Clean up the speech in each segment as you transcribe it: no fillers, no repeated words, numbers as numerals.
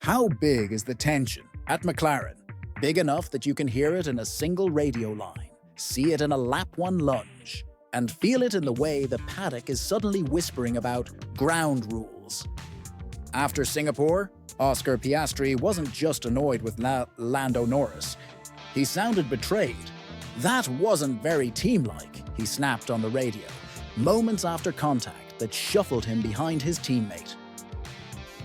How big is the tension at McLaren? Big enough that you can hear it in a single radio line, see it in a lap 1 lunge, and feel it in the way the paddock is suddenly whispering about ground rules. After Singapore, Oscar Piastri wasn't just annoyed with Lando Norris. He sounded betrayed. "That wasn't very team-like," he snapped on the radio, moments after contact that shuffled him behind his teammate.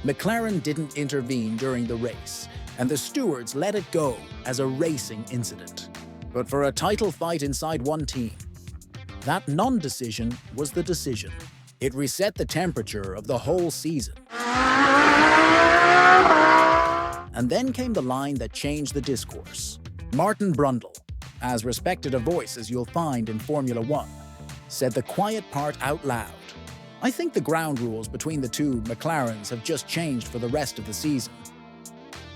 McLaren didn't intervene during the race, and the stewards let it go as a racing incident. But for a title fight inside one team, that non-decision was the decision. It reset the temperature of the whole season. And then came the line that changed the discourse. Martin Brundle, as respected a voice as you'll find in Formula One, said the quiet part out loud. "I think the ground rules between the two McLarens have just changed for the rest of the season."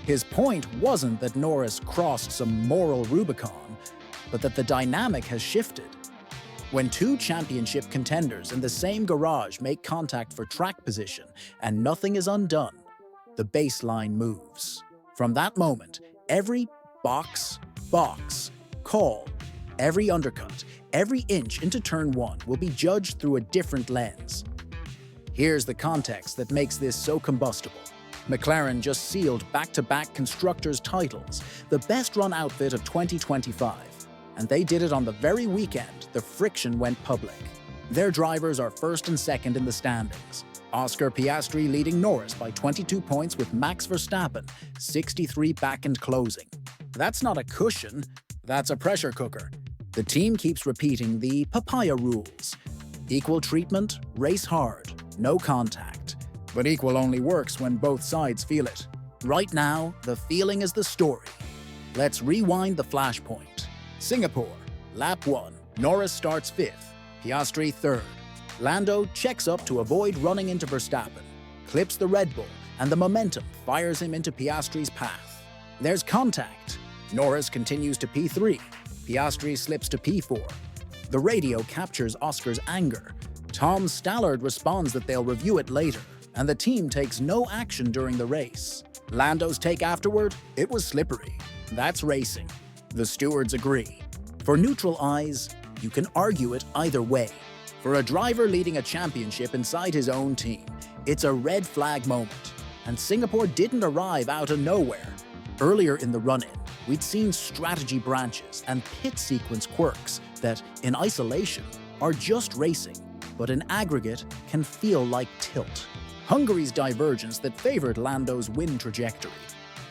His point wasn't that Norris crossed some moral Rubicon, but that the dynamic has shifted. When two championship contenders in the same garage make contact for track position and nothing is undone, the baseline moves. From that moment, every box, call, every undercut, every inch into turn 1 will be judged through a different lens. Here's the context that makes this so combustible. McLaren just sealed back-to-back constructors' titles, the best-run outfit of 2025. And they did it on the very weekend the friction went public. Their drivers are first and second in the standings. Oscar Piastri leading Norris by 22 points with Max Verstappen, 63 back and closing. That's not a cushion, that's a pressure cooker. The team keeps repeating the papaya rules. Equal treatment, race hard, no contact. But equal only works when both sides feel it. Right now, the feeling is the story. Let's rewind the flashpoint. Singapore, lap 1, Norris starts 5th, Piastri 3rd. Lando checks up to avoid running into Verstappen, clips the Red Bull, and the momentum fires him into Piastri's path. There's contact. Norris continues to P3. Piastri slips to P4. The radio captures Oscar's anger. Tom Stallard responds that they'll review it later, and the team takes no action during the race. Lando's take afterward? It was slippery. That's racing. The stewards agree. For neutral eyes, you can argue it either way. For a driver leading a championship inside his own team, it's a red flag moment. And Singapore didn't arrive out of nowhere. Earlier in the run-in, we'd seen strategy branches and pit sequence quirks that, in isolation, are just racing, but in aggregate can feel like tilt. Hungary's divergence that favored Lando's win trajectory.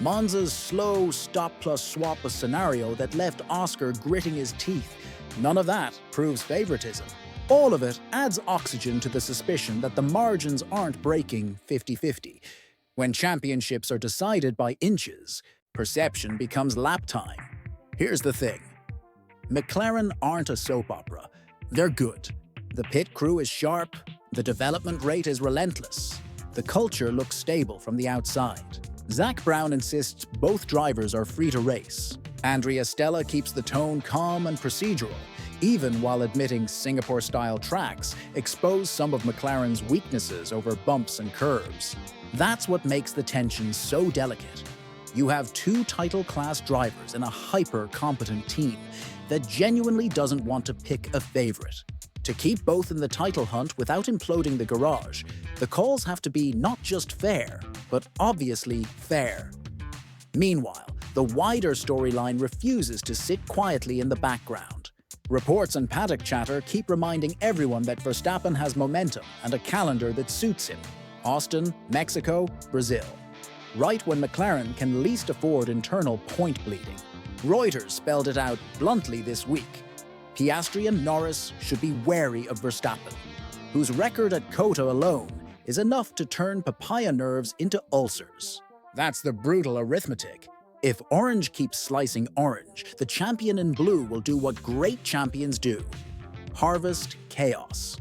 Monza's slow stop-plus-swap scenario that left Oscar gritting his teeth. None of that proves favoritism. All of it adds oxygen to the suspicion that the margins aren't breaking 50-50. When championships are decided by inches, perception becomes lap time. Here's the thing. McLaren aren't a soap opera. They're good. The pit crew is sharp, the development rate is relentless. The culture looks stable from the outside. Zak Brown insists both drivers are free to race. Andrea Stella keeps the tone calm and procedural, even while admitting Singapore-style tracks expose some of McLaren's weaknesses over bumps and curves. That's what makes the tension so delicate. You have two title-class drivers in a hyper-competent team that genuinely doesn't want to pick a favorite. To keep both in the title hunt without imploding the garage, the calls have to be not just fair, but obviously fair. Meanwhile, the wider storyline refuses to sit quietly in the background. Reports and paddock chatter keep reminding everyone that Verstappen has momentum and a calendar that suits him. Austin, Mexico, Brazil. Right when McLaren can least afford internal point bleeding. Reuters spelled it out bluntly this week. Piastri and Norris should be wary of Verstappen, whose record at COTA alone is enough to turn papaya nerves into ulcers. That's the brutal arithmetic. If orange keeps slicing orange, the champion in blue will do what great champions do: harvest chaos.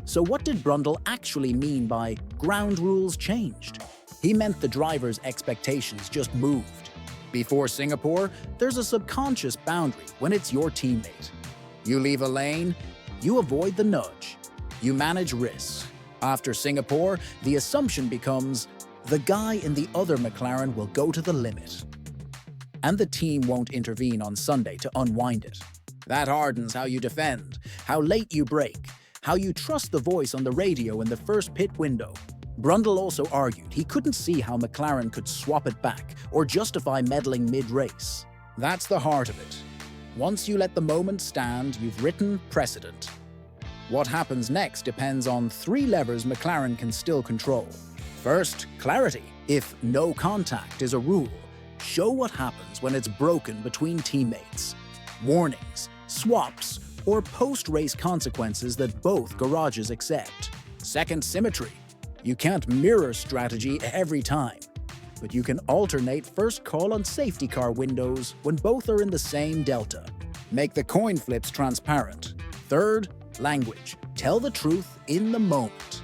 So what did Brundle actually mean by ground rules changed? He meant the driver's expectations just moved. Before Singapore, there's a subconscious boundary when it's your teammate. You leave a lane, you avoid the nudge. You manage risks. After Singapore, the assumption becomes, the guy in the other McLaren will go to the limit. And the team won't intervene on Sunday to unwind it. That hardens how you defend, how late you brake, how you trust the voice on the radio in the first pit window. Brundle also argued he couldn't see how McLaren could swap it back or justify meddling mid-race. That's the heart of it. Once you let the moment stand, you've written precedent. What happens next depends on 3 levers McLaren can still control. First, clarity. If no contact is a rule, show what happens when it's broken between teammates. Warnings, swaps, or post-race consequences that both garages accept. Second, symmetry. You can't mirror strategy every time, but you can alternate first call on safety car windows when both are in the same delta. Make the coin flips transparent. Third, language. Tell the truth in the moment.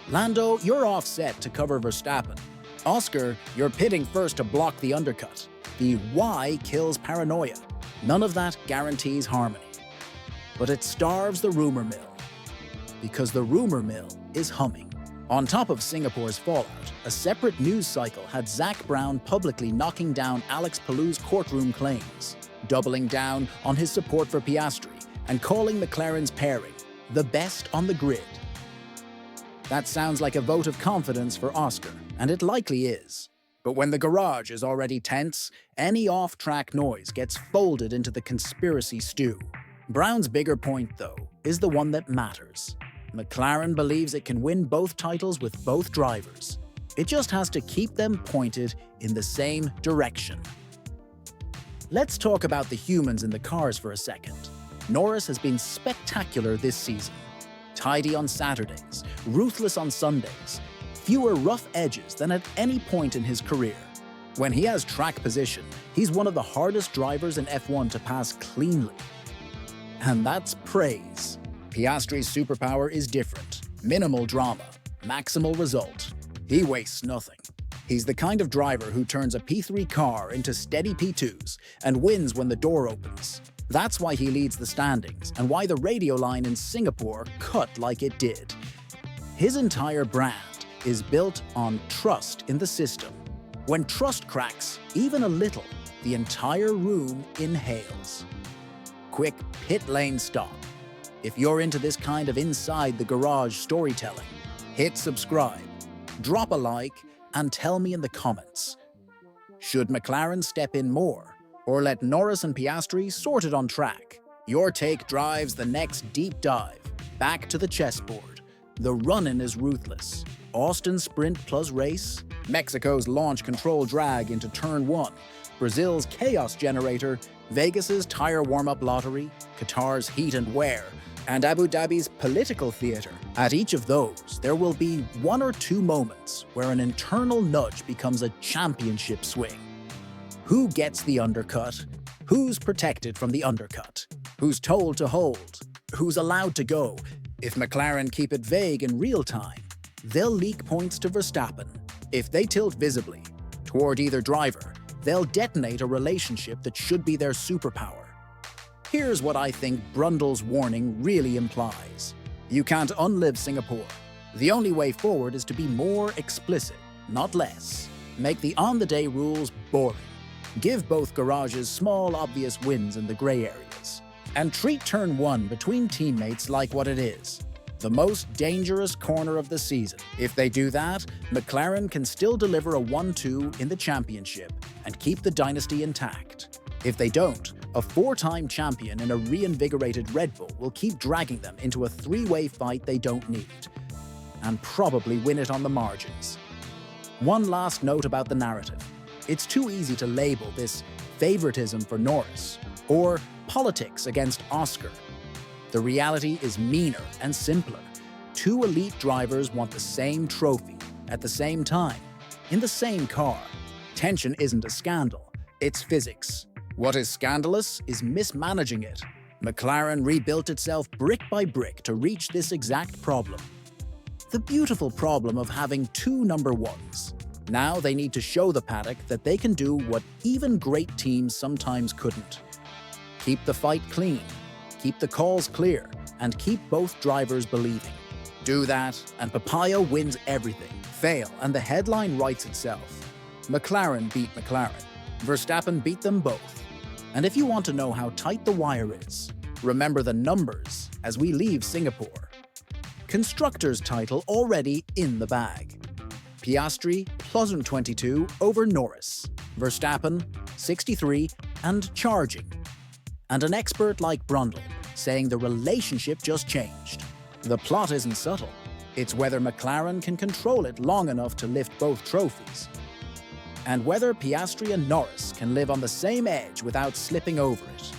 Lando, you're offset to cover Verstappen. Oscar, you're pitting first to block the undercut. The why kills paranoia. None of that guarantees harmony. But it starves the rumor mill. Because the rumor mill is humming. On top of Singapore's fallout, a separate news cycle had Zak Brown publicly knocking down Alex Palou's courtroom claims, doubling down on his support for Piastri, and calling McLaren's pairing the best on the grid. That sounds like a vote of confidence for Oscar, and it likely is. But when the garage is already tense, any off-track noise gets folded into the conspiracy stew. Brown's bigger point, though, is the one that matters. McLaren believes it can win both titles with both drivers. It just has to keep them pointed in the same direction. Let's talk about the humans in the cars for a second. Norris has been spectacular this season. Tidy on Saturdays, ruthless on Sundays, fewer rough edges than at any point in his career. When he has track position, he's one of the hardest drivers in F1 to pass cleanly. And that's praise. Piastri's superpower is different. Minimal drama, maximal result. He wastes nothing. He's the kind of driver who turns a P3 car into steady P2s and wins when the door opens. That's why he leads the standings and why the radio line in Singapore cut like it did. His entire brand is built on trust in the system. When trust cracks, even a little, the entire room inhales. Quick pit lane stop. If you're into this kind of inside the garage storytelling, hit subscribe, drop a like, and tell me in the comments. Should McLaren step in more, or let Norris and Piastri sort it on track? Your take drives the next deep dive. Back to the chessboard. The run-in is ruthless. Austin's sprint plus race, Mexico's launch control drag into turn 1, Brazil's chaos generator, Vegas's tire warm-up lottery, Qatar's heat and wear, and Abu Dhabi's political theater. At each of those, there will be 1 or 2 moments where an internal nudge becomes a championship swing. Who gets the undercut? Who's protected from the undercut? Who's told to hold? Who's allowed to go? If McLaren keep it vague in real time, they'll leak points to Verstappen. If they tilt visibly toward either driver, they'll detonate a relationship that should be their superpower. Here's what I think Brundle's warning really implies. You can't unlive Singapore. The only way forward is to be more explicit, not less. Make the on-the-day rules boring. Give both garages small, obvious wins in the grey areas. And treat turn 1 between teammates like what it is. The most dangerous corner of the season. If they do that, McLaren can still deliver a 1-2 in the championship and keep the dynasty intact. If they don't, a 4-time champion in a reinvigorated Red Bull will keep dragging them into a 3-way fight they don't need, and probably win it on the margins. One last note about the narrative. It's too easy to label this favoritism for Norris, or politics against Oscar. The reality is meaner and simpler. 2 elite drivers want the same trophy, at the same time, in the same car. Tension isn't a scandal, it's physics. What is scandalous is mismanaging it. McLaren rebuilt itself brick by brick to reach this exact problem. The beautiful problem of having 2 number 1s. Now they need to show the paddock that they can do what even great teams sometimes couldn't. Keep the fight clean, keep the calls clear, and keep both drivers believing. Do that, and Papaya wins everything. Fail, and the headline writes itself. McLaren beat McLaren. Verstappen beat them both. And if you want to know how tight the wire is, remember the numbers as we leave Singapore. Constructors' title already in the bag. Piastri, +22 over Norris. Verstappen, 63 and charging. And an expert like Brundle saying the relationship just changed. The plot isn't subtle. It's whether McLaren can control it long enough to lift both trophies, and whether Piastri and Norris can live on the same edge without slipping over it.